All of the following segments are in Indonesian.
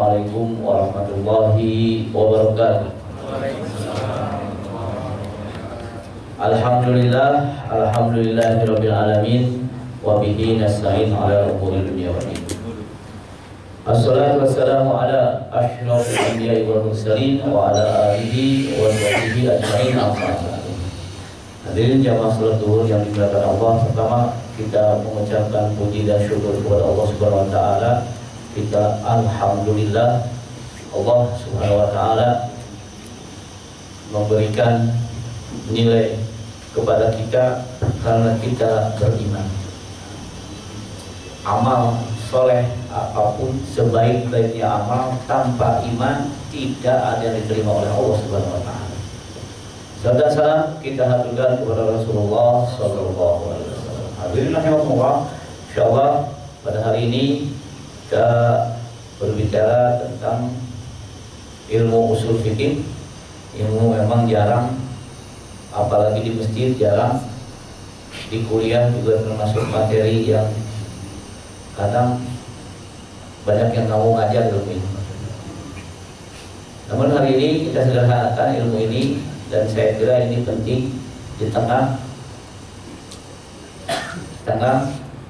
Assalamualaikum warahmatullahi wabarakatuh. Alhamdulillahirabbil alamin wa bihi nasta'in ala umuri dunya waddin. Assalatu wassalamu ala asyrafil anbiya'i wal mursalin wa ala alihi wa sahbihi ajma'in. Hadirin jamaah salat zuhur yang dimuliakan Allah, pertama kita mengucapkan puji dan syukur kepada Allah Subhanahu wa taala. Kita alhamdulillah Allah Subhanahu wa taala memberikan nilai kepada kita karena kita beriman. Amal soleh apapun, sebaik-baiknya amal, tanpa iman tidak ada yang diterima oleh Allah Subhanahu wa taala. Salam dan salam kita haturkan kepada Rasulullah sallallahu alaihi wasallam. Hadirin rahimakumullah, insyaallah pada hari ini kita berbicara tentang ilmu usul fikih. Ilmu memang jarang, apalagi di masjid jarang, di kuliah juga termasuk materi yang kadang banyak yang kamu ngajar ilmu ini. Namun hari ini kita sederhanakan ilmu ini, dan saya kira ini penting di tengah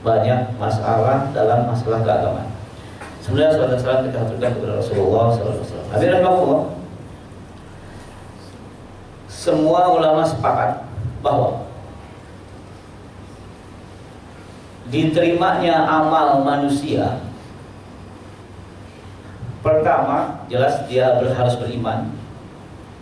banyak masalah dalam masalah keagamaan. Sebenarnya saudara-saudara kita haturkan kepada Rasulullah SAW. Alhamdulillah, semua ulama sepakat bahwa diterimanya amal manusia, pertama jelas dia harus beriman.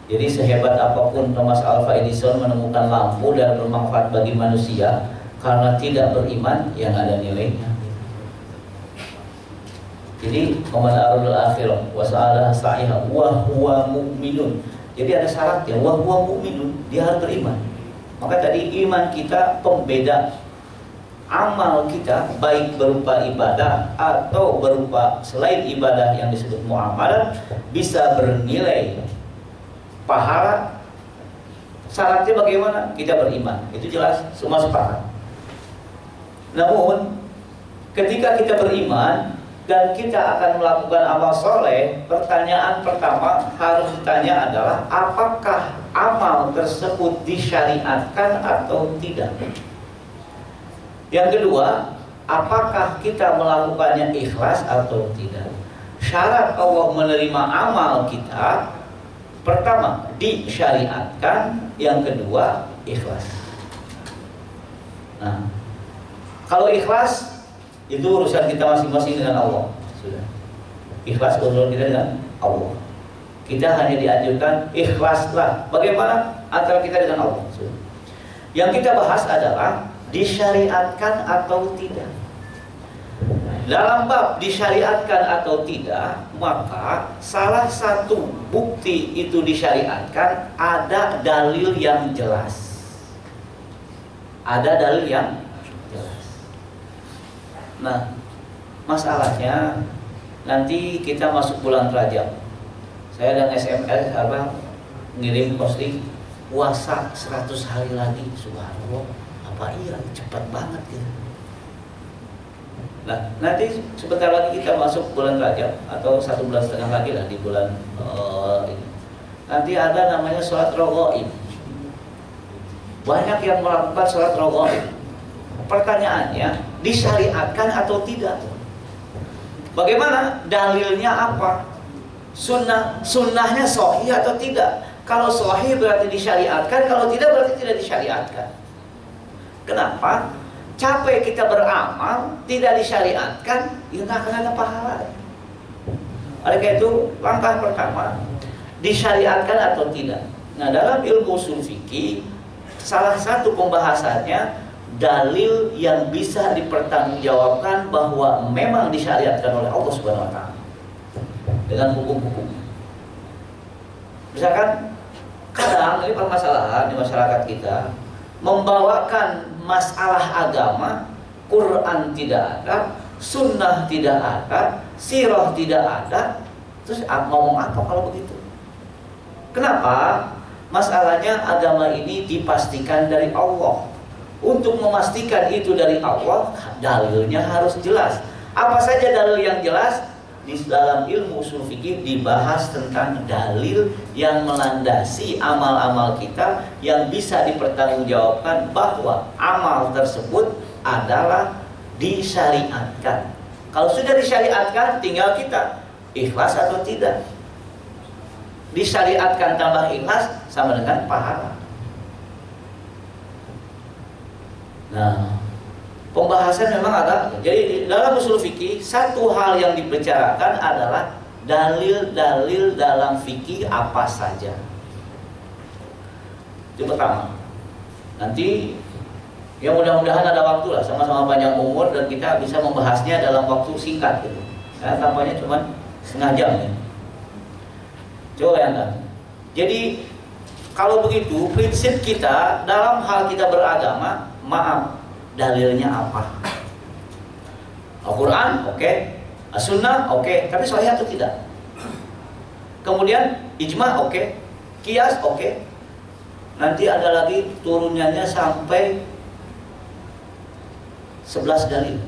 Jadi sehebat apapun Thomas Alva Edison menemukan lampu dan bermanfaat bagi manusia, karena tidak beriman yang ada nilainya. Jadi man aradul akhirah wa sa'alaha sa'iha wa huwa mu'minun. Jadi ada syaratnya, wa huwa mu'minun, dia harus beriman. Maka tadi iman kita pembeda amal kita, baik berupa ibadah atau berupa selain ibadah yang disebut muamalah, bisa bernilai pahala. Syaratnya bagaimana? Kita beriman. Itu jelas, semua sepakat. Namun ketika kita beriman dan kita akan melakukan amal soleh, pertanyaan pertama harus ditanya adalah apakah amal tersebut disyariatkan atau tidak. Yang kedua, apakah kita melakukannya ikhlas atau tidak. Syarat Allah menerima amal kita, pertama disyariatkan, yang kedua ikhlas. Nah, kalau ikhlas itu urusan kita masing-masing dengan Allah. Sudah. Ikhlas urusan kita dengan Allah. Kita hanya dianjurkan ikhlaslah. Bagaimana antara kita dengan Allah? Sudah. Yang kita bahas adalah disyariatkan atau tidak. Dalam bab disyariatkan atau tidak, maka salah satu bukti itu disyariatkan ada dalil yang jelas. Ada dalil yang jelas. Nah, masalahnya nanti kita masuk bulan Rajab. Saya dan SMS ngirim posting puasa 100 hari lagi. Subhanallah, apa iya cepat banget gitu. Nah, nanti sebentar lagi kita masuk bulan Rajab, atau 1,5 bulan lagi lah di bulan ini. Nanti ada namanya sholat raghaib. Banyak yang melakukan sholat raghaib. Pertanyaannya, disyariatkan atau tidak? Bagaimana? Dalilnya apa? Sunnahnya sahih atau tidak? Kalau sahih berarti disyariatkan, kalau tidak berarti tidak disyariatkan. Kenapa? Capek kita beramal, tidak disyariatkan, ya nggak akan ada pahala. Oleh karena itu, langkah pertama, disyariatkan atau tidak. Nah, dalam ilmu ushul fikih, salah satu pembahasannya dalil yang bisa dipertanggungjawabkan bahwa memang disyariatkan oleh Allah Subhanahu wa taala dengan hukum-hukum. Misalkan kadang ini permasalahan di masyarakat kita, membawakan masalah agama, Quran tidak ada, sunnah tidak ada, sirah tidak ada, terus ngomong apa kalau begitu? Kenapa? Masalahnya agama ini dipastikan dari Allah. Untuk memastikan itu dari Allah, dalilnya harus jelas. Apa saja dalil yang jelas? di dalam ilmu usul fikih dibahas tentang dalil yang melandasi amal-amal kita yang bisa dipertanggungjawabkan bahwa amal tersebut adalah disyariatkan. Kalau sudah disyariatkan, tinggal kita ikhlas atau tidak. Disyariatkan tambah ikhlas sama dengan pahala. Nah, pembahasan memang agak. Jadi dalam usul fikih satu hal yang dibicarakan adalah dalil-dalil dalam fikih apa saja. Itu pertama. Nanti ya mudah-mudahan ada waktu lah, sama-sama panjang umur dan kita bisa membahasnya dalam waktu singkat gitu. Ya, tampaknya cuma setengah jam ya. Coba bayangkan. Jadi kalau begitu prinsip kita dalam hal kita beragama, maaf, dalilnya apa? Al-Quran, oke. As-Sunnah, oke. Tapi sahih atau tidak? Kemudian ijma, oke. Qiyas, oke. Nanti ada lagi turunannya sampai 11 dalil.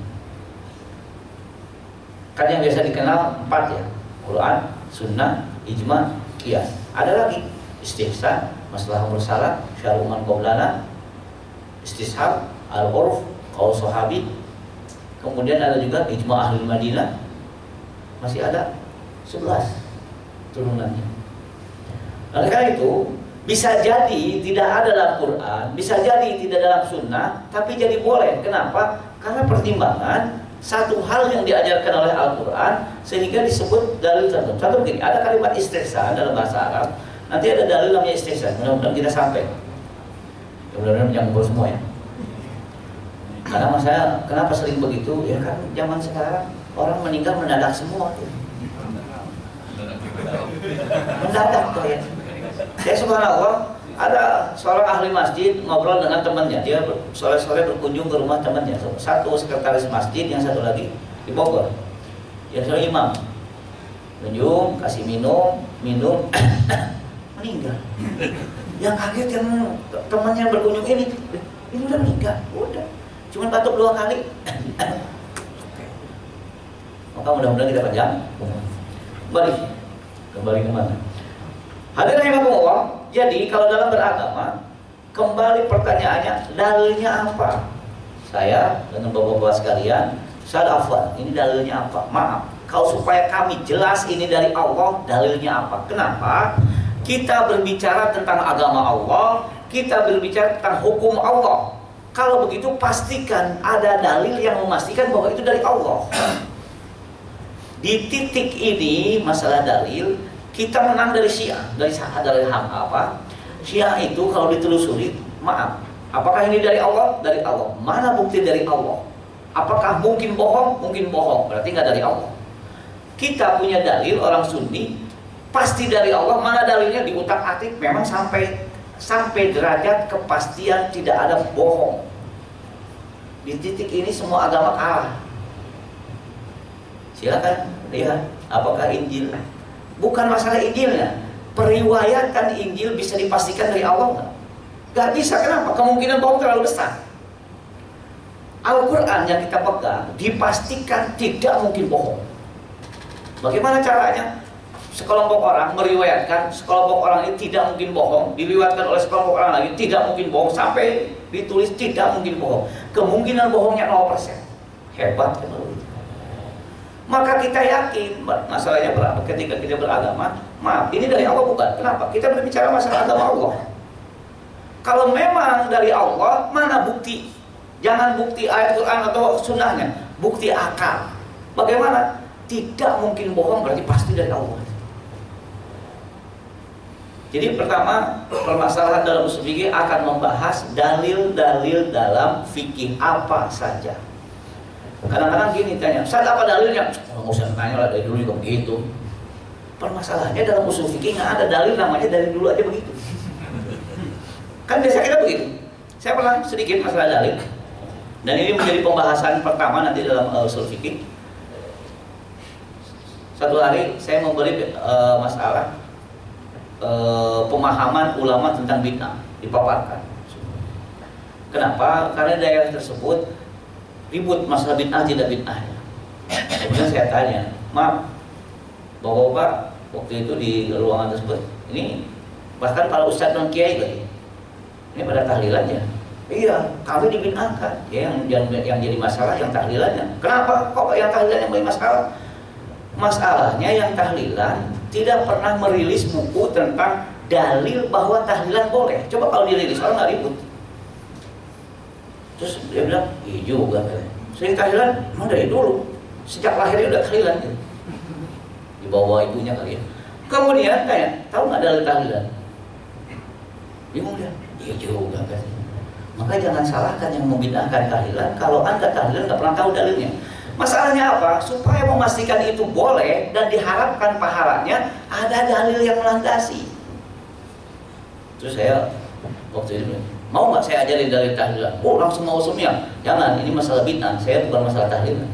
Kan yang biasa dikenal 4 ya. Quran, Sunnah, ijma, qiyas. Ada lagi istihsan, masalah mursalah, syar'u man qablana, istishab, al-urf, qaul sahabi. Kemudian ada juga ijma ahli Madinah. Masih ada 11 turunannya. Oleh karena itu bisa jadi tidak ada dalam Quran, bisa jadi tidak dalam Sunnah, tapi jadi boleh. Kenapa? Karena pertimbangan satu hal yang diajarkan oleh Al-Quran sehingga disebut dalil tertentu. Contoh begini, ada kalimat istihsan dalam bahasa Arab. Nanti ada dalil namanya istihsan. Mudah-mudahan kita sampai. Mudah-mudahan menjangkau semua ya. Karena saya kenapa sering begitu? Ya kan zaman sekarang orang meninggal mendadak semua. Mendadak tuh ya. Ya subhanallah, ada seorang ahli masjid ngobrol dengan temannya. Dia sore-sore berkunjung ke rumah temannya. Satu sekretaris masjid, yang satu lagi di Bogor. Yang satu imam. Kunjung, kasih minum, meninggal. Yang kaget yang temannya berkunjung ini udah meninggal, udah. Cuma batuk 2 kali. Maka mudah-mudahan kita panjang. Kembali kemana? Hadirin rahimakumullah. Jadi kalau dalam beragama, kembali pertanyaannya, dalilnya apa? Saya dengan bapak-bapak sekalian, saya hafal, ini dalilnya apa? Maaf, kalau supaya kami jelas ini dari Allah, dalilnya apa? Kenapa? Kita berbicara tentang agama Allah, kita berbicara tentang hukum Allah. Kalau begitu pastikan ada dalil yang memastikan bahwa itu dari Allah. Di titik ini masalah dalil, kita menang dari Syiah, dari hak apa? Syiah itu kalau ditelusuri, maaf, apakah ini dari Allah? Dari Allah. Mana bukti dari Allah? Apakah mungkin bohong? Mungkin bohong, berarti nggak dari Allah. Kita punya dalil orang Sunni, pasti dari Allah. Mana dalilnya? Di utak-atik memang sampai derajat kepastian tidak ada bohong. Di titik ini semua agama kalah. Silakan lihat apakah Injil. Bukan masalah Injilnya, periwayatan Injil bisa dipastikan dari Allah nggak? Nggak bisa. Kenapa? Kemungkinan bohong terlalu besar. Al-Quran yang kita pegang dipastikan tidak mungkin bohong. Bagaimana caranya? Sekelompok orang meriwayatkan, sekelompok orang ini tidak mungkin bohong, diriwayatkan oleh sekelompok orang lagi tidak mungkin bohong, sampai ditulis tidak mungkin bohong. Kemungkinan bohongnya 0%. Hebat kan? Maka kita yakin, masalahnya berapa? Ketika kita beragama, maaf, ini dari Allah bukan? Kenapa? Kita berbicara masalah agama Allah. Kalau memang dari Allah, mana bukti? Jangan bukti ayat Quran atau sunnahnya, bukti akal. Bagaimana? Tidak mungkin bohong, berarti pasti dari Allah. Jadi pertama, permasalahan dalam usul fikih akan membahas dalil-dalil dalam fikih apa saja. Kadang-kadang gini tanya, Ustaz apa dalilnya? Oh, nggak usah tanya lah, dari dulu juga begitu. Permasalahannya dalam usul fikih nggak ada dalil namanya dari dulu aja begitu. Kan biasa kita begitu. Saya pernah sedikit masalah dalil, dan ini menjadi pembahasan pertama nanti dalam usul fikih. Satu hari saya memberi masalah pemahaman ulama tentang bid'ah dipaparkan. Kenapa? Karena daerah tersebut ribut masalah bid'ah tidak bid'ahnya. Kemudian saya tanya, maaf, Bapak-bapak waktu itu di ruangan tersebut, ini bahkan para ustadz dan kiai lagi, ini pada tahlilannya. Iya, kami dibid'ahkan. Ya, yang jadi masalah yang tahlilannya. Kenapa? Kok yang tahlilan yang menjadi masalah? Masalahnya yang tahlilan tidak pernah merilis buku tentang dalil bahwa tahlilan boleh. Coba kalau dirilis, orang nggak ribut. Terus dia bilang, iya juga. Saya tahlilan, emang dari dulu. Sejak lahirnya udah tahlilan. Gitu. Dibawa ibunya kali ya. Kemudian kayak, tahu nggak dalil tahlilan? Bingung dia, iya juga katanya. Maka jangan salahkan yang membid'ahkan tahlilan kalau Anda tahlilan nggak pernah tahu dalilnya. Masalahnya apa? Supaya memastikan itu boleh dan diharapkan pahalanya, ada dalil yang melandasi. Terus saya waktu itu mau nggak saya ajarin dalil tahlilan? Oh, langsung mau semua. Jangan, ini masalah bid'ah, saya bukan masalah tahlilan.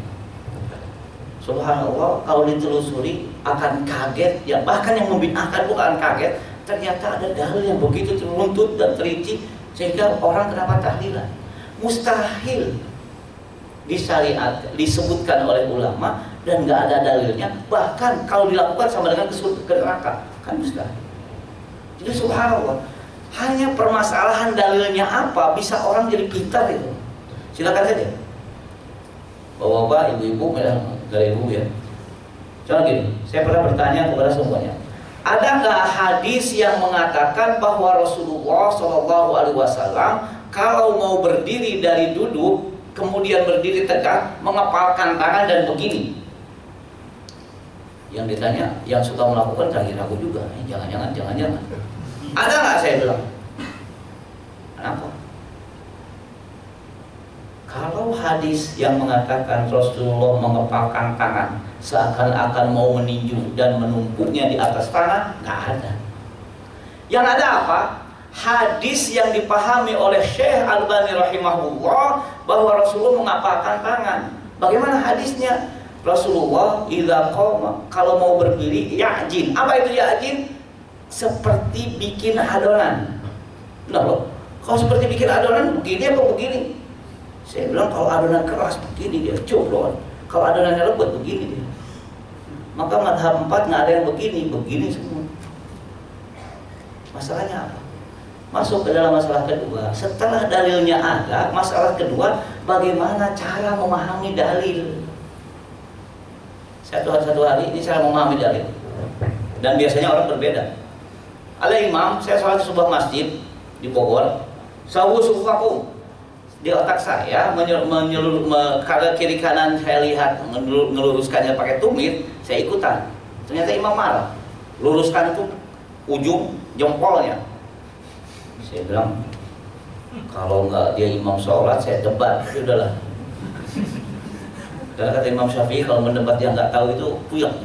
Subhanallah, kalau ditelusuri akan kaget, ya bahkan yang membid'ahkan bukan kaget, ternyata ada dalil yang begitu teruntut dan terinci sehingga orang kenapa tahlilan. Mustahil disyariat disebutkan oleh ulama dan nggak ada dalilnya, bahkan kalau dilakukan sama dengan ke neraka, kan mustahil. Jadi subhanallah, hanya permasalahan dalilnya apa bisa orang jadi pintar itu. Silakan saja bapak-bapak, ibu-ibu, dari ibu ya. Contoh gini, saya pernah bertanya kepada semuanya, ada nggak hadis yang mengatakan bahwa Rasulullah SAW kalau mau berdiri dari duduk kemudian berdiri tegak mengepalkan tangan dan begini? Yang ditanya, yang suka melakukan ragu juga. Jangan-jangan. Ada nggak? Saya bilang. Kenapa? Kalau hadis yang mengatakan Rasulullah mengepalkan tangan seakan-akan mau meninju dan menumpuknya di atas tanah, nggak ada. Yang ada apa? Hadis yang dipahami oleh Syekh Albani rahimahullah bahwa Rasulullah mengepalkan tangan. Bagaimana hadisnya? Rasulullah idza qama, kalau mau berdiri ya'jin. Apa itu ya'jin? Seperti bikin adonan. Nah, loh, kalau seperti bikin adonan begini apa begini? Saya bilang kalau adonan keras begini dia coblon, kalau adonannya lembut begini dia. Maka madhab 4 nggak ada yang begini semua. Masalahnya apa? Masuk ke dalam masalah kedua. Setelah dalilnya ada, masalah kedua bagaimana cara memahami dalil. Satu hari ini cara memahami dalil. Dan biasanya orang berbeda. Ada imam, saya sholat di sebuah masjid di Bogor, sawu sufakum. Di otak saya karena kiri kanan saya lihat ngeluruskannya pakai tumit, saya ikutan. Ternyata imam marah, luruskan itu ujung jempolnya. Saya bilang kalau nggak dia imam sholat saya debat, ya udahlah. Karena kata Imam Syafi'i kalau mendebat dia nggak tahu itu puyeng.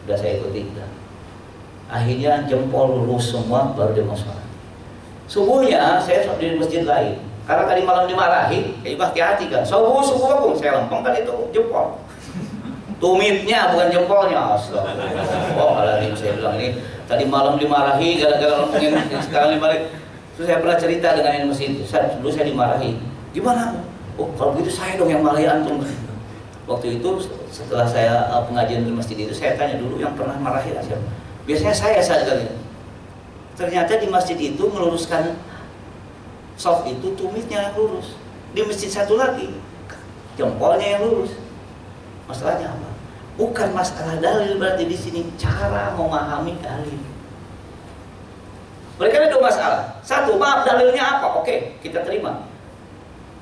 Udah saya ikuti. Akhirnya jempol lurus semua baru dia mau sholat. Subuhnya saya sholat di masjid lain. Karena tadi malam dimarahi, ya hati-hati kan. Subuh aku, saya lempeng kan itu jempol. Tumitnya bukan jempolnya. Astagfirullah. Oh, saya bilang ini tadi malam dimarahi gara-gara lempengin, sekarang dibalik. Terus saya pernah cerita dengan yang mesin. Dulu saya dimarahi. Gimana? Oh, kalau begitu saya dong yang marahi antum. Waktu itu setelah saya pengajian di masjid itu saya tanya dulu yang pernah marahi siapa. Biasanya saya kali. Ternyata di masjid itu meluruskan soft itu tumitnya yang lurus. Di masjid satu lagi jempolnya yang lurus. Masalahnya apa? Bukan masalah dalil berarti di sini cara memahami dalil. Mereka ada dua masalah. Satu, maaf dalilnya apa? Oke, kita terima.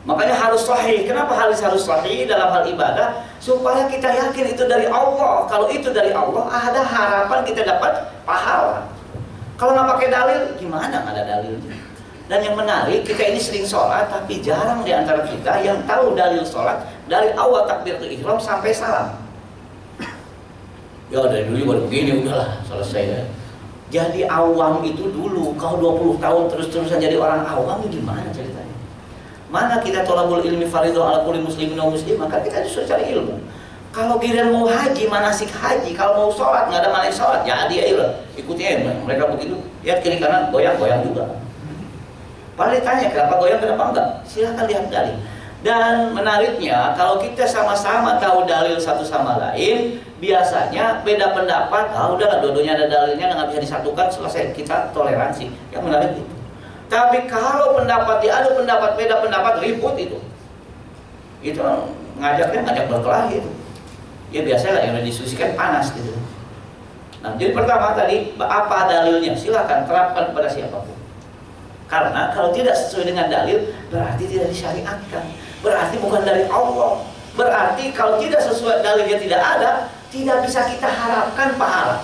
Makanya harus sahih. Kenapa harus sahih dalam hal ibadah? Supaya kita yakin itu dari Allah. Kalau itu dari Allah, ada harapan kita dapat pahala. Kalau nggak pakai dalil, gimana nggak ada dalilnya? Dan yang menarik, kita ini sering sholat, tapi jarang di antara kita yang tahu dalil sholat dari awal takbiratul ihram sampai salam. Ya dari dulu baru begini, udahlah selesai ya. Jadi awam itu dulu, kalau 20 tahun terus-terusan jadi orang awam, gimana ceritanya? Mana kita tolabul ilmi fardhu ala kulli muslimin wa muslimah, maka kita justru cari ilmu. Kalau giliran mau haji, manasik haji, kalau mau sholat, nggak ada manasik sholat, ya dia ikuti mereka begitu, ya kiri kanan goyang-goyang juga. Padahal ditanya kenapa goyang kenapa enggak? Silahkan lihat dalil. Dan menariknya, kalau kita sama-sama tahu dalil satu sama lain, biasanya beda pendapat, udahlah dua-duanya ada dalilnya, nggak bisa disatukan, selesai, kita toleransi. Yang menarik itu. Tapi kalau pendapat diadu pendapat, beda pendapat, ribut itu ngajak berkelahi itu. Ya biasalah yang didiskusikan panas gitu. Nah, jadi pertama tadi, apa dalilnya? Silakan terapkan pada siapapun. Karena kalau tidak sesuai dengan dalil, berarti tidak disyariatkan. Berarti bukan dari Allah. Berarti kalau tidak sesuai dalilnya tidak ada, tidak bisa kita harapkan pahala.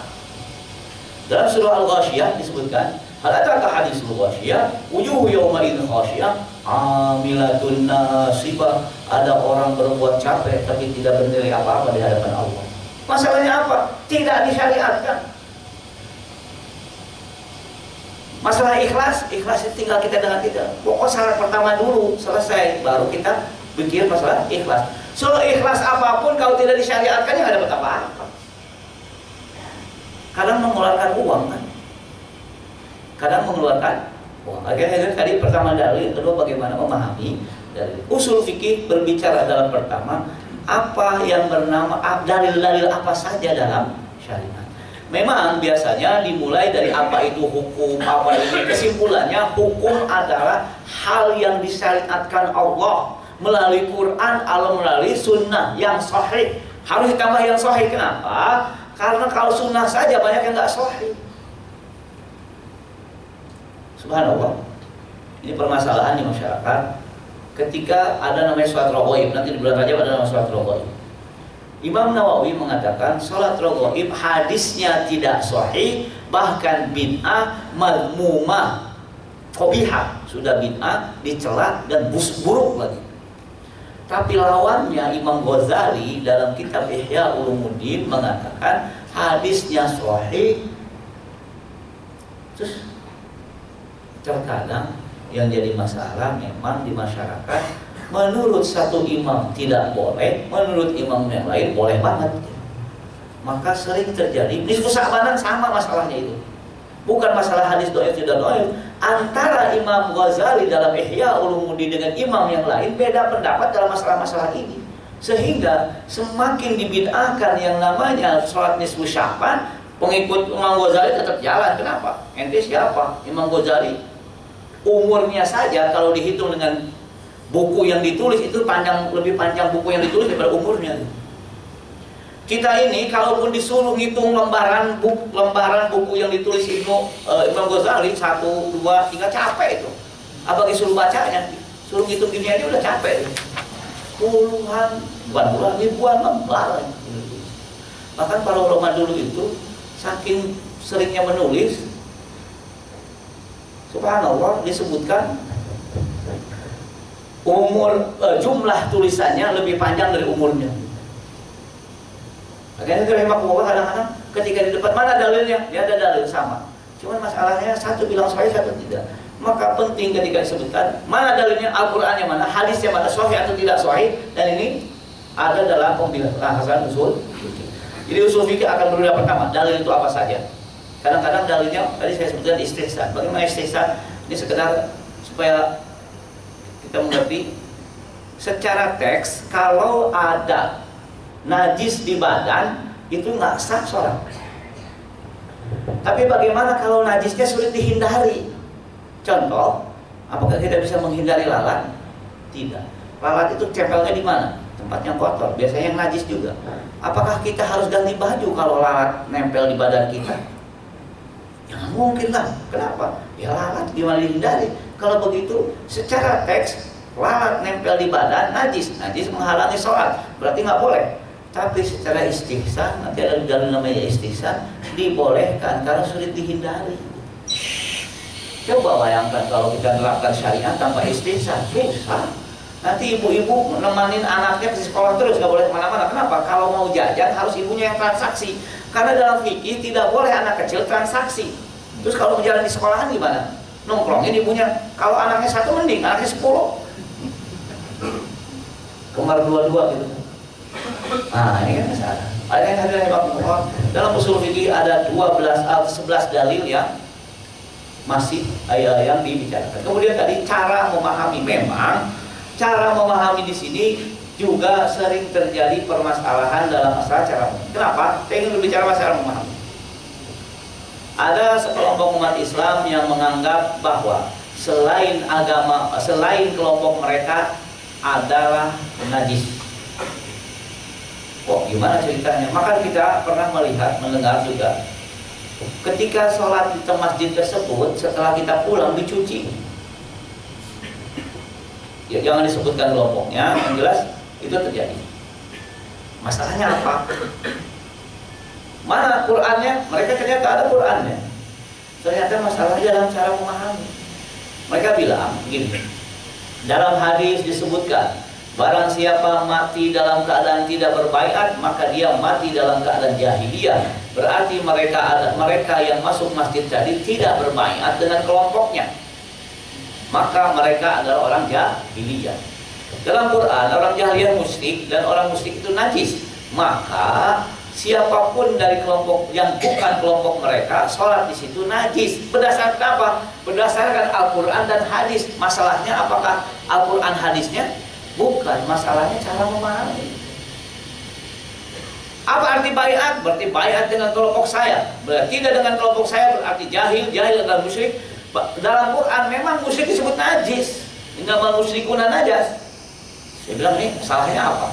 Dalam surah Al-Ghasyiyah disebutkan, hal ataka hadisul ghasyiyah, wujuhu yawma idzin khasyiyah, amilatun nasibah. Ada orang berbuat capek tapi tidak bernilai apa-apa di hadapan Allah. Masalahnya apa? Tidak disyariatkan. Masalah ikhlas itu tinggal kita dengan tidak. Pokok syarat pertama dulu selesai, baru kita pikir masalah ikhlas. So ikhlas apapun kalau tidak disyariatkan ya nggak dapat apa-apa. Kadang mengeluarkan uang kan. Kadang mengeluarkan uang. Akhirnya tadi pertama dalil, kedua bagaimana memahami dari usul fikih berbicara dalam pertama apa yang bernama dalil-dalil apa saja dalam syariat. Memang biasanya dimulai dari apa itu hukum, apa ini. Kesimpulannya hukum adalah hal yang disyariatkan Allah melalui Quran atau melalui sunnah yang sahih. Harus ditambah yang sahih. Kenapa? Karena kalau sunnah saja banyak yang nggak sahih. Subhanallah. Ini permasalahan di masyarakat. Ketika ada namanya sholat raghaib, nanti di bulan Rajab ada namanya sholat raghaib. Imam Nawawi mengatakan sholat raghaib hadisnya tidak sahih, bahkan bid'ah, madmumah, qabihah, sudah bid'ah, dicela dan buruk lagi. Tapi lawannya Imam Ghazali dalam kitab Ihya Ulumuddin mengatakan hadisnya sahih. Terus terkadang yang jadi masalah memang di masyarakat, menurut satu imam tidak boleh, menurut imam yang lain boleh banget. Maka sering terjadi nisfu sa'banan, sama masalahnya itu. Bukan masalah hadis dhaif tidak dhaif. Antara Imam Ghazali dalam Ihya Ulumuddin dengan imam yang lain beda pendapat dalam masalah-masalah ini. Sehingga semakin dibid'ahkan yang namanya sholat nisfu Sya'ban, pengikut Imam Ghazali tetap jalan. Kenapa? Ente siapa? Imam Ghazali. Umurnya saja kalau dihitung dengan buku yang ditulis itu lebih panjang buku yang ditulis daripada umurnya. Kita ini kalaupun disuruh ngitung lembaran buku yang ditulis Imam Ghazali 1, 2, 3 capek itu. Apalagi suruh bacanya, suruh ngitung gini aja udah capek. Puluhan, bukan puluhan, ribuan lembar. Bahkan para ulama dulu itu saking seringnya menulis, subhanallah, disebutkan jumlah tulisannya lebih panjang dari umurnya. Akhirnya rahimahullah kadang-kadang ketika di depan mana dalilnya, dia ada dalil sama. Cuman masalahnya satu bilang sahih, satu tidak. Maka penting ketika disebutkan mana dalilnya, Al-Qur'annya mana, hadisnya mana, sahih atau tidak sahih, dan ini ada dalam pembahasan usul fikih. Jadi usul fikih akan berbeda pertama, dalil itu apa saja. Kadang-kadang dalilnya tadi saya sebutkan istihsan. Bagaimana istihsan? Ini sekedar supaya kita mengerti secara teks, kalau ada najis di badan itu nggak sah sholat. Tapi bagaimana kalau najisnya sulit dihindari? Contoh, apakah kita bisa menghindari lalat? Tidak. Lalat itu tempelnya di mana? Tempat yang kotor. Biasanya yang najis juga. Apakah kita harus ganti baju kalau lalat nempel di badan kita? Ya mungkin lah. Kenapa? Ya lalat gimana dihindari? Kalau begitu, secara teks lalat nempel di badan najis menghalangi sholat, berarti nggak boleh. Tapi secara istihsan, nanti ada dalil namanya istihsan, dibolehkan karena sulit dihindari. Coba bayangkan kalau kita menerapkan syariat tanpa istihsan, susah. Nanti ibu-ibu nemanin anaknya ke sekolah terus, nggak boleh kemana-mana. Kenapa? Kalau mau jajan harus ibunya yang transaksi. Karena dalam fikih tidak boleh anak kecil transaksi. Terus kalau mau jalan di sekolahan gimana? Nongkrongin ibunya. Kalau anaknya 1 mending, anaknya 10. Kemar 2 gitu. Nah, ini kan masalah. Ada yang hadir dalam usul fikih ada 11 dalil yang masih yang dibicarakan. Kemudian tadi cara memahami, memang cara memahami di sini juga sering terjadi permasalahan dalam masalah cara memahami. Kenapa? Saya ingin berbicara masalah memahami. Ada sekelompok umat Islam yang menganggap bahwa selain agama, selain kelompok mereka adalah najis. Kok gimana ceritanya? Maka kita pernah melihat, mendengar juga, ketika sholat di masjid tersebut, setelah kita pulang dicuci. Ya, jangan disebutkan kelompoknya, yang jelas itu terjadi. Masalahnya apa? Mana Qur'annya? Mereka ternyata ada Qur'annya. Ternyata masalahnya dalam cara memahami. Mereka bilang begini, dalam hadis disebutkan, barang siapa mati dalam keadaan tidak berbaiat, maka dia mati dalam keadaan jahiliyah. Berarti mereka yang masuk masjid tadi tidak berbaiat dengan kelompoknya, maka mereka adalah orang jahiliyah. Dalam Quran, orang jahiliyah musyrik dan orang musyrik itu najis. Maka siapapun dari kelompok yang bukan kelompok mereka, sholat di situ najis. Berdasarkan apa? Berdasarkan Al-Quran dan hadis. Masalahnya apakah Al-Quran hadisnya? Bukan, masalahnya cara memahami. Apa arti baiat? Berarti baiat dengan kelompok saya. Berarti tidak dengan kelompok saya berarti jahil adalah musyrik. Dalam Quran memang musyrik disebut najis. Innamal musyrikuna najas. Saya bilang nih, salahnya apa?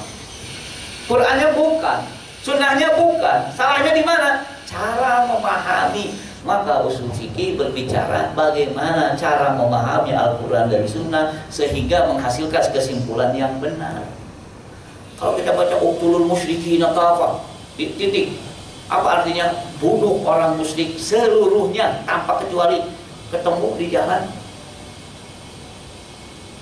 Qurannya bukan, sunnahnya bukan. Salahnya di mana? Cara memahami. Maka usul fikih berbicara bagaimana cara memahami Al-Quran dari sunnah sehingga menghasilkan kesimpulan yang benar. Kalau kita baca uqtulul musyrikina kafah, titik. Apa artinya? Bunuh orang musyrik seluruhnya tanpa kecuali. Ketemu di jalan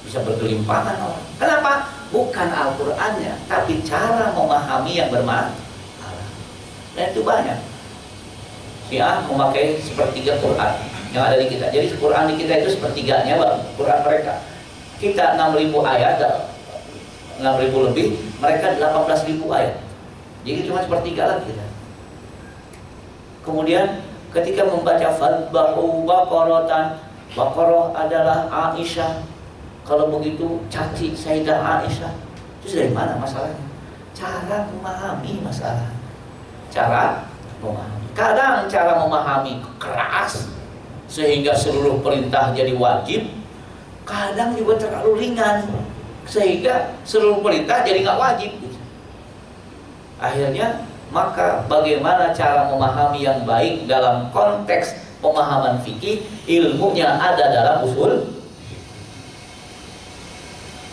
bisa bergelimpangan orang. Kenapa? Bukan Al-Qur'annya, tapi cara memahami yang bermasalah. Dan itu banyak. Syiah memakai sepertiga Quran yang ada di kita. Jadi Quran di kita itu sepertiganya Bang, Quran mereka. Kita 6.000 ayat, 6.000 lebih, mereka 18.000 ayat. Jadi cuma sepertiga lagi kita. Kemudian ketika membaca Fadbahu Baqaratan, Baqarah adalah Aisyah. Kalau begitu caci Sayyidah Aisyah. Itu dari mana masalahnya? Cara memahami masalah. Cara memahami. Kadang cara memahami keras sehingga seluruh perintah jadi wajib. Kadang juga terlalu ringan sehingga seluruh perintah jadi nggak wajib. Akhirnya maka bagaimana cara memahami yang baik dalam konteks pemahaman fikih, ilmunya ada dalam usul.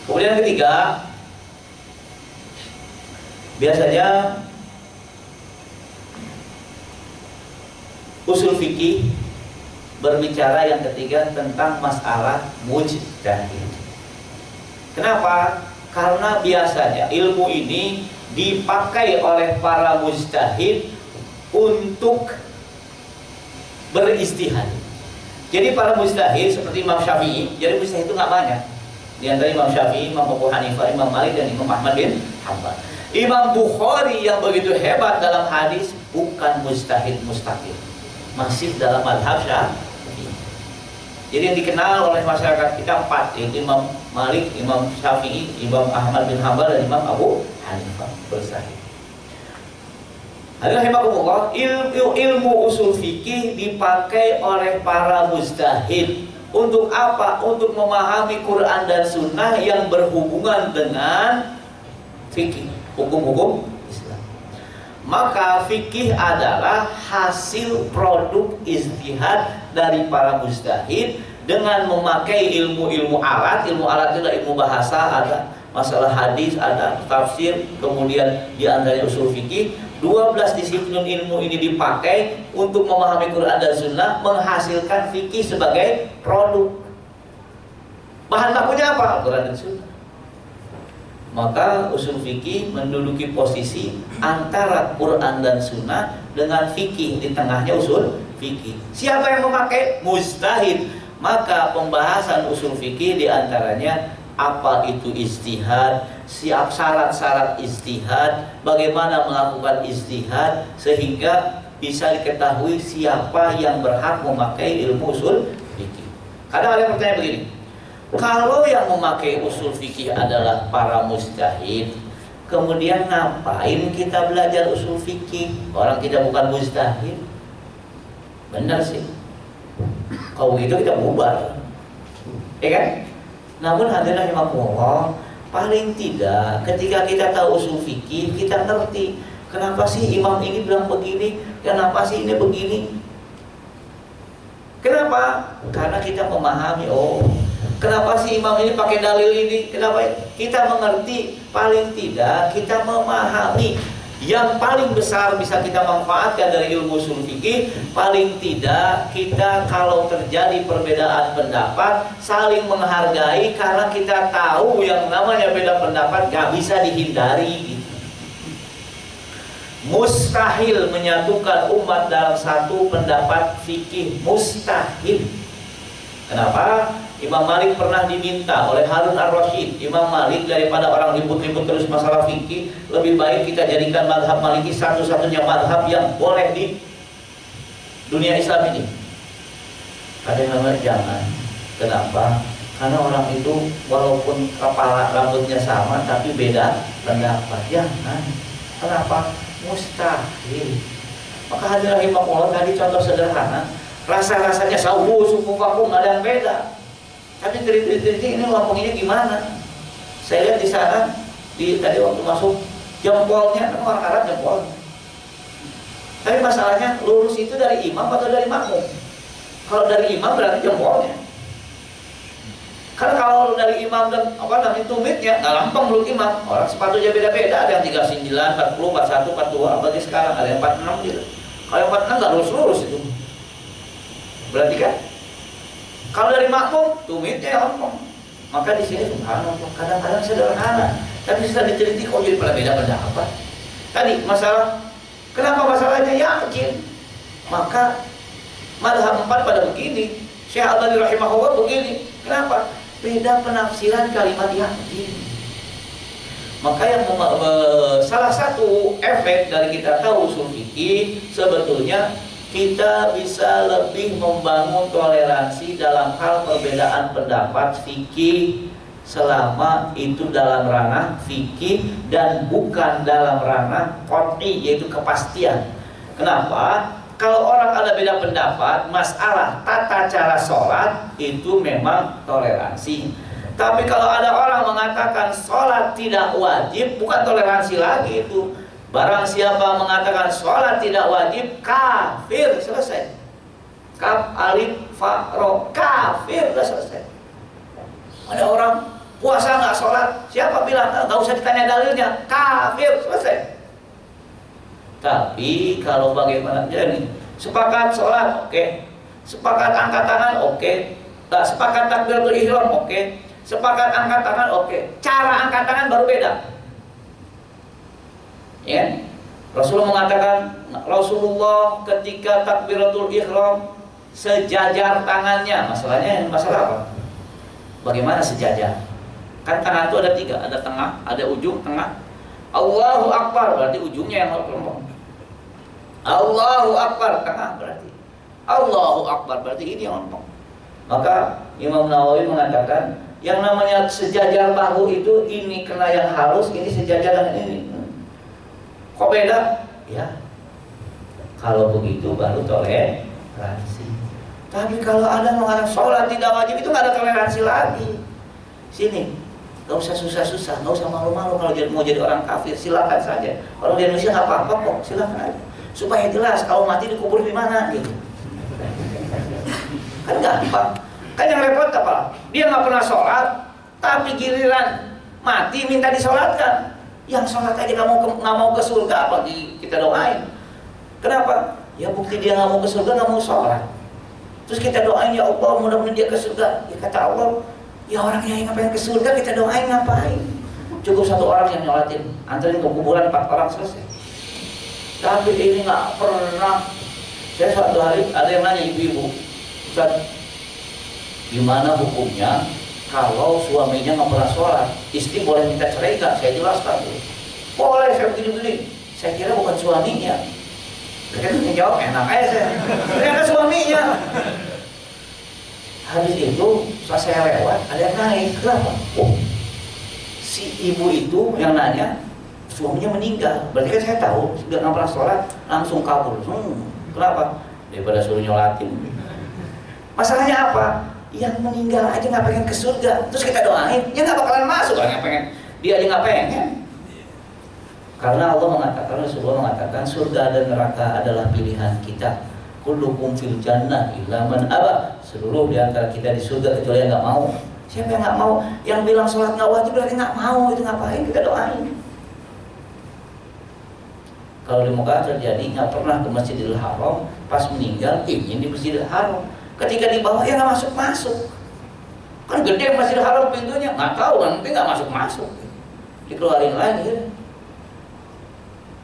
Kemudian ketiga, biasanya usul fikih berbicara yang ketiga tentang masalah mujtahid. Kenapa? Karena biasanya ilmu ini dipakai oleh para mujtahid untuk beristihad. Jadi para mujtahid seperti Imam Syafi'i, jadi mujtahid itu nggak banyak. Di antara Imam Syafi'i, Imam Abu Hanifah, Imam Malik dan Imam Ahmad bin Hanbal. Imam Bukhari yang begitu hebat dalam hadis bukan mujtahid mustaqil, masih dalam madhab Syafi'i. Jadi yang dikenal oleh masyarakat kita 4, yaitu Imam Malik, Imam Syafi'i, Imam Ahmad bin Hanbal dan Imam Abu Hanifah bersahih. Alhamdulillah, ilmu usul fikih dipakai oleh para mujtahid. Untuk apa? Untuk memahami Quran dan Sunnah yang berhubungan dengan fikih, hukum-hukum Islam. Maka fikih adalah hasil produk ijtihad dari para mujtahid dengan memakai ilmu-ilmu alat. Ilmu alat itu adalah ilmu bahasa, ada masalah hadis, ada tafsir, kemudian di antaranya usul fikih. 12 disiplin ilmu ini dipakai untuk memahami Quran dan Sunnah, menghasilkan fikih sebagai produk. Bahan bakunya apa? Quran dan Sunnah. Maka usul fikih menduduki posisi antara Quran dan Sunnah dengan fikih, di tengahnya usul fikih. Siapa yang memakai? Mujtahid. Maka pembahasan usul fikih diantaranya apa itu ijtihad, siap syarat-syarat ijtihad, bagaimana melakukan ijtihad sehingga bisa diketahui siapa yang berhak memakai ilmu usul fikih. Kadang ada yang bertanya begini, Kalau yang memakai usul fikih adalah para mujtahid, kemudian ngapain kita belajar usul fikih? Orang kita bukan mujtahid. Benar sih. Kalau begitu kita bubar, ya kan? Namun hadirin rahimakumullah, paling tidak ketika kita tahu usul fikih, kita ngerti kenapa sih imam ini bilang begini, kenapa sih ini begini. Kenapa? Karena kita memahami, oh, kenapa sih imam ini pakai dalil ini? Kenapa? Kita mengerti, paling tidak kita memahami. Yang paling besar bisa kita manfaatkan dari ilmu usul fikih, paling tidak kita kalau terjadi perbedaan pendapat saling menghargai, karena kita tahu yang namanya beda pendapat gak bisa dihindari. Mustahil menyatukan umat dalam satu pendapat fikih, mustahil. Kenapa? Imam Malik pernah diminta oleh Harun Ar-Rasyid, Imam Malik, daripada orang ribut-ribut terus masalah fikih, lebih baik kita jadikan mazhab Maliki satu-satunya mazhab yang boleh di dunia Islam ini. Ada yang namanya jangan. Kenapa? Karena orang itu walaupun kepala rambutnya sama tapi beda pendapat. Jangan. Kenapa? Mustahil. Maka hadirin rahimakumullah, tadi contoh sederhana, rasa-rasanya suku vakum ada yang beda. Tapi teliti ini ngomongnya gimana? Saya lihat di sana, tadi waktu masuk jempolnya, kan orang Arab jempol. Tapi masalahnya lurus itu dari imam atau dari makmum? Kalau dari imam berarti jempolnya. Karena kalau dari imam dan tumitnya, nggak lampang menurut imam. Orang sepatunya beda-beda, ada yang 39, 40, 41, 42, berarti sekarang ada yang 46 gitu. Kalau yang 46 nggak lurus-lurus itu. Berarti kan? Kalau dari makmum, tumitnya lampang. Maka di sini subhanallah, kadang-kadang sederhana, tapi setelah diteliti kok jadi pada beda pendapat. Tadi masalah, kenapa masalahnya yakin? Maka mazhab 4 pada begini, Syekh Al-Albani rahimahullah begini. Kenapa? Beda penafsiran kalimat yakin. Maka yang salah satu efek dari kita tahu usul fikih, sebetulnya kita bisa lebih membangun toleransi dalam hal perbedaan pendapat fikih, selama itu dalam ranah fikih dan bukan dalam ranah qat'i, yaitu kepastian. Kenapa? Kalau orang ada beda pendapat masalah tata cara sholat, itu memang toleransi. Tapi kalau ada orang mengatakan sholat tidak wajib, bukan toleransi lagi itu. Barang siapa mengatakan sholat tidak wajib, kafir, selesai. Kaf, alif, fa, ro, kafir, sudah selesai. Ada orang puasa nggak sholat, siapa bilang nggak usah ditanya dalilnya, kafir, selesai. Tapi kalau bagaimana, jadi sepakat sholat, oke. Sepakat angkat tangan, oke. Nggak sepakat takbiratul ihram, oke. Sepakat angkat tangan, oke. Cara angkat tangan baru beda. Ya, Rasulullah ketika takbiratul ihram sejajar tangannya. Masalahnya masalah apa? Bagaimana sejajar? Kan tangan itu ada 3, ada tengah, ada ujung, tengah. Allahu Akbar berarti ujungnya yang lompong. Allahu Akbar tengah berarti. Allahu Akbar berarti ini yang lompong. Maka Imam Nawawi mengatakan yang namanya sejajar bahu itu ini kena yang halus, ini sejajar dengan ini. Kok beda? Ya, kalau begitu baru toleransi. Tapi kalau ada mengatakan sholat tidak wajib, itu nggak ada toleransi lagi. Sini, nggak usah susah-susah, nggak usah malu-malu kalau mau jadi orang kafir, silakan saja. Orang di Indonesia nggak apa-apa kok, silakan aja. Supaya jelas kalau mati dikubur di mana gitu. Kan gampang. Kan yang repot apa? Dia nggak pernah sholat, tapi giliran mati minta disolatkan. Yang sholat aja nggak mau ke surga, apa kita doain? Kenapa? Ya bukti dia nggak mau ke surga, nggak mau sholat. Terus kita doain, ya Allah mudah-mudahan dia ke surga. Ya kata Allah, ya orang yang ngapain ke surga kita doain ngapain? Cukup satu orang yang nyolatin, anterin ke kuburan 4 orang selesai. Tapi ini nggak pernah. Saya suatu hari ada yang nanya ibu-ibu, Ustaz, gimana hukumnya kalau suaminya nggak pernah sholat, istri boleh minta cerai nggak? Saya jelaskan tuh. Boleh, saya begini-begini. Saya kira bukan suaminya. Mereka tuh jawab enak aja saya. Ternyata suaminya. Hadis itu setelah saya lewat ada yang naik. Kenapa? Oh, si ibu itu yang nanya suaminya meninggal. Berarti kan saya tahu sudah nggak pernah sholat langsung kabur. Kenapa? Daripada suruh nyolatin. Masalahnya apa? Yang meninggal aja nggak pengen ke surga, terus kita doain, ya nggak bakalan masuk. Orang yang pengen, dia aja nggak pengen. Karena Allah mengatakan, Rasulullah mengatakan surga dan neraka adalah pilihan kita. Kullukum fil jannah illa man aba. Seluruh di antara kita di surga kecuali yang nggak mau. Siapa yang nggak mau? Yang bilang sholat nggak wajib berarti nggak mau. Itu ngapain kita doain? Kalau di Mekah terjadi nggak pernah ke Masjidil Haram, pas meninggal ingin di Masjidil Haram. Ketika di bawah ya nggak masuk. Kan gede Masjidil Haram pintunya, nggak tahu nanti nggak masuk. Dikeluarin lagi. Ya.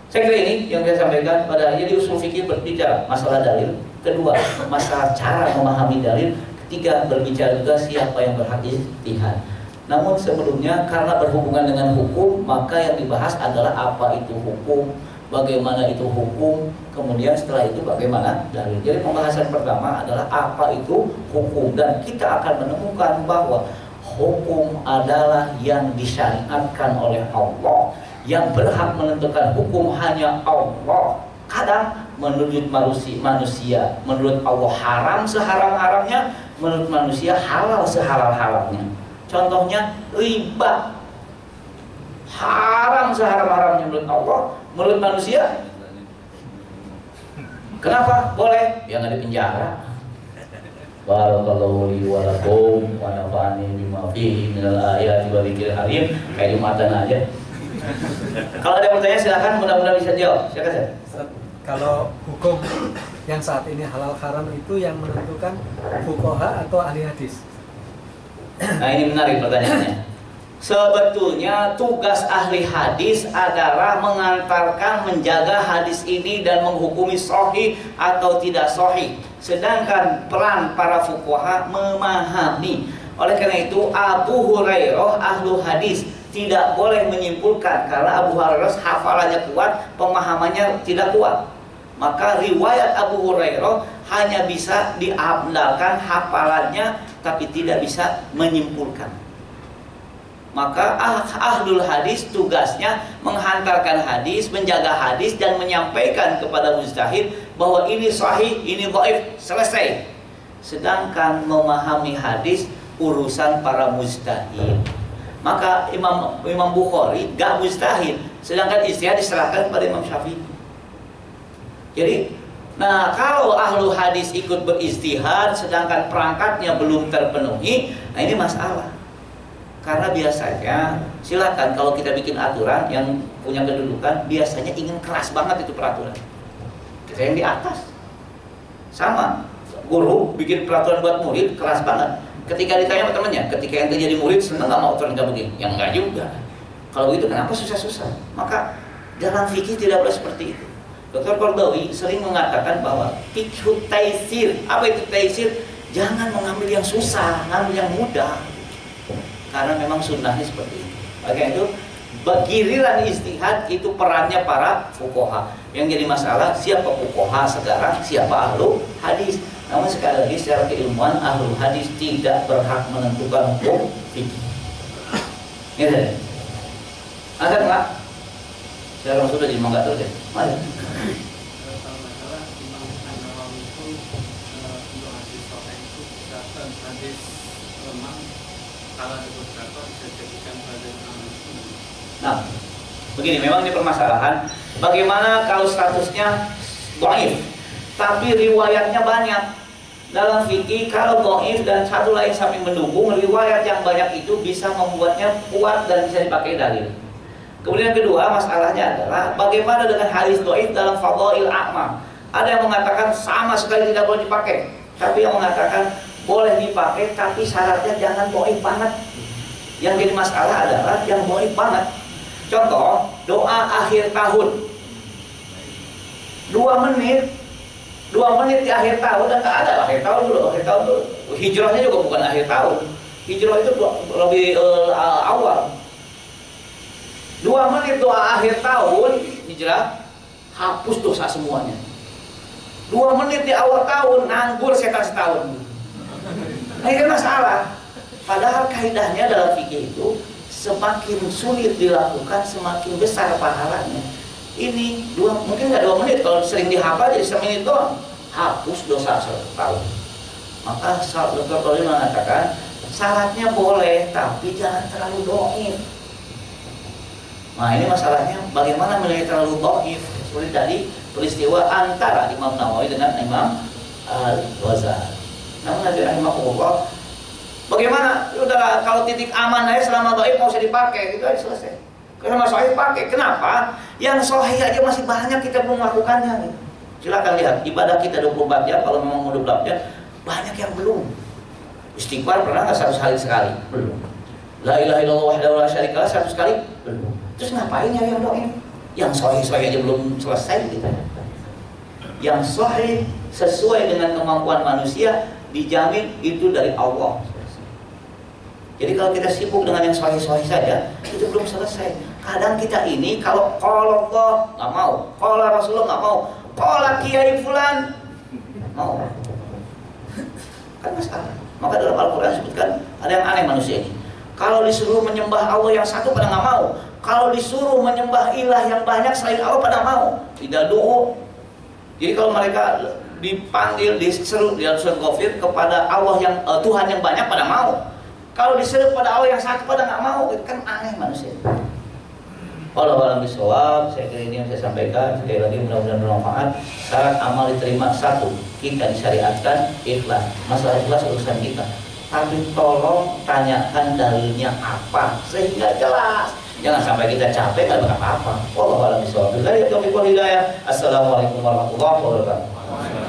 Saya kira ini yang saya sampaikan pada jadi usul fikih berbicara masalah dalil. Kedua, masalah cara memahami dalil. Ketiga, berbicara juga siapa yang berhak ijtihad. Namun sebelumnya karena berhubungan dengan hukum, maka yang dibahas adalah apa itu hukum, bagaimana itu hukum, kemudian setelah itu bagaimana dalil. Jadi pembahasan pertama adalah apa itu hukum, dan kita akan menemukan bahwa hukum adalah yang disyariatkan oleh Allah. Yang berhak menentukan hukum hanya Allah. Kadang menurut manusia, menurut Allah haram seharam-haramnya, menurut manusia halal sehalal-halalnya. Contohnya riba, haram seharam-haramnya menurut Allah, menurut manusia kenapa? Boleh, ya nggak di penjara. Barakallahu li wa lakum wa nafa'ani bima fihi minal ayati wa dzikril hakim. Kayak Jumatan aja. Kalau ada pertanyaan silakan, mudah-mudahan bisa jawab. Silakan saya. Kalau hukum yang saat ini halal haram itu yang menentukan fuqaha atau ahli hadis? Nah ini menarik pertanyaannya. Sebetulnya tugas ahli hadis adalah mengantarkan, menjaga hadis ini dan menghukumi sahih atau tidak sahih. Sedangkan peran para fuqaha memahami. Oleh karena itu Abu Hurairah ahlu hadis tidak boleh menyimpulkan karena Abu Hurairah hafalannya kuat, pemahamannya tidak kuat. Maka riwayat Abu Hurairah hanya bisa diandalkan hafalannya tapi tidak bisa menyimpulkan. Maka ahlul hadis tugasnya menghantarkan hadis, menjaga hadis dan menyampaikan kepada mujtahid bahwa ini sahih, ini dhaif, selesai. Sedangkan memahami hadis urusan para mujtahid. Maka Imam Bukhari gak mujtahid, sedangkan ijtihad diserahkan kepada Imam Syafi'i. Jadi, nah kalau ahlu hadis ikut berijtihad sedangkan perangkatnya belum terpenuhi, nah ini masalah. Karena biasanya, silakan kalau kita bikin aturan yang punya kedudukan, biasanya ingin keras banget itu peraturan. Kita yang di atas, sama guru bikin peraturan buat murid keras banget. Ketika ditanya sama temannya, ketika yang jadi murid senang nggak mau aturan kayak begini? Yang enggak juga. Kalau begitu kenapa susah-susah? Maka dalam fikih tidak boleh seperti itu. Dr. Qardawi sering mengatakan bahwa fikih taisir. Apa itu taisir? Jangan mengambil yang susah, ngambil yang mudah. Karena memang sunnahnya seperti itu. Maka itu giliran ijtihad itu perannya para fuqaha. Yang jadi masalah siapa fuqaha sekarang, siapa ahlu hadis. Namun sekali lagi secara keilmuan ahlul hadis tidak berhak menentukan hukum fikih. Ini ada nggak? Sekarang sudah jadi mangga terus ya. Mari. Kalau masalah Imam An-Nawawi itu untuk hadis sahih itu berdasarkan hadis lemah, kalau ada beberapa bisa jadikan hadis al-sunnah. Nah, begini, memang ini permasalahan. Bagaimana kalau statusnya dhaif, tapi riwayatnya banyak? Dalam fikih kalau dhaif dan satu lain samping mendukung, riwayat yang banyak itu bisa membuatnya kuat dan bisa dipakai dalil. Kemudian kedua masalahnya adalah bagaimana dengan hadis dhaif dalam fadhail a'mal. Ada yang mengatakan sama sekali tidak boleh dipakai, tapi yang mengatakan boleh dipakai tapi syaratnya jangan dhaif banget. Yang jadi masalah adalah yang dhaif banget. Contoh, doa akhir tahun 2 menit di akhir tahun, dan tak ada akhir tahun dulu. Hijrahnya juga bukan akhir tahun. Hijrah itu lebih awal. 2 menit doa akhir tahun hijrah, hapus dosa semuanya. 2 menit di awal tahun, nganggur setan setahun. Nah ini masalah. Padahal kaidahnya dalam fikih itu semakin sulit dilakukan semakin besar pahalanya. Ini mungkin nggak 2 menit, kalau sering dihafal jadi 1 menit doang, hapus dosa 1 tahun. Maka Dr. Tolim mengatakan syaratnya boleh tapi jangan terlalu dhaif. Nah ini masalahnya bagaimana menilai terlalu dhaif. Seperti tadi peristiwa antara Imam Nawawi dengan Imam Al-Ghazali. Namun nanti rahimahullah, bagaimana? Udah kalau titik aman aja selama dhaif mau usah dipakai, gitu aja selesai. Karena sahih pakai. Kenapa? Yang sahih aja masih banyak kita belum melakukannya. Gitu. Silakan lihat ibadah kita 24 jam, kalau memang mau 24 jam banyak yang belum. Istighfar pernah nggak 100 hari sekali? Belum. La ilaha illallah wahdahu la syarika lah 100 kali? Belum. Terus ngapain yang dhaif? Yang sahih aja belum selesai gitu. Yang sahih sesuai dengan kemampuan manusia dijamin itu dari Allah. Jadi kalau kita sibuk dengan yang sahih-sahih saja, itu belum selesai. Kadang kita ini kalau Allah nggak mau, kalau Rasulullah nggak mau, kalau Kiai Fulan mau, kan masalah. Maka dalam Al-Quran disebutkan ada yang aneh manusia ini. Kalau disuruh menyembah Allah yang satu pada nggak mau. Kalau disuruh menyembah ilah yang banyak selain Allah pada mau. Tidak doa. Jadi kalau mereka dipanggil, diseru di surat Ghafir kepada Allah yang Tuhan yang banyak pada mau. Kalau diseru pada Allah yang satu pada nggak mau, itu kan aneh manusia. Wallahualam bishawab, saya kira ini yang saya sampaikan. Sekali lagi mudah-mudahan bermanfaat. Syarat amal diterima 1, kita disyariatkan ikhlas. Masalah ikhlas urusan kita. Tapi tolong tanyakan dalilnya apa sehingga jelas. Jangan sampai kita capek nggak berapa-apa. Wallahualam bishawab. Assalamualaikum warahmatullahi wabarakatuh.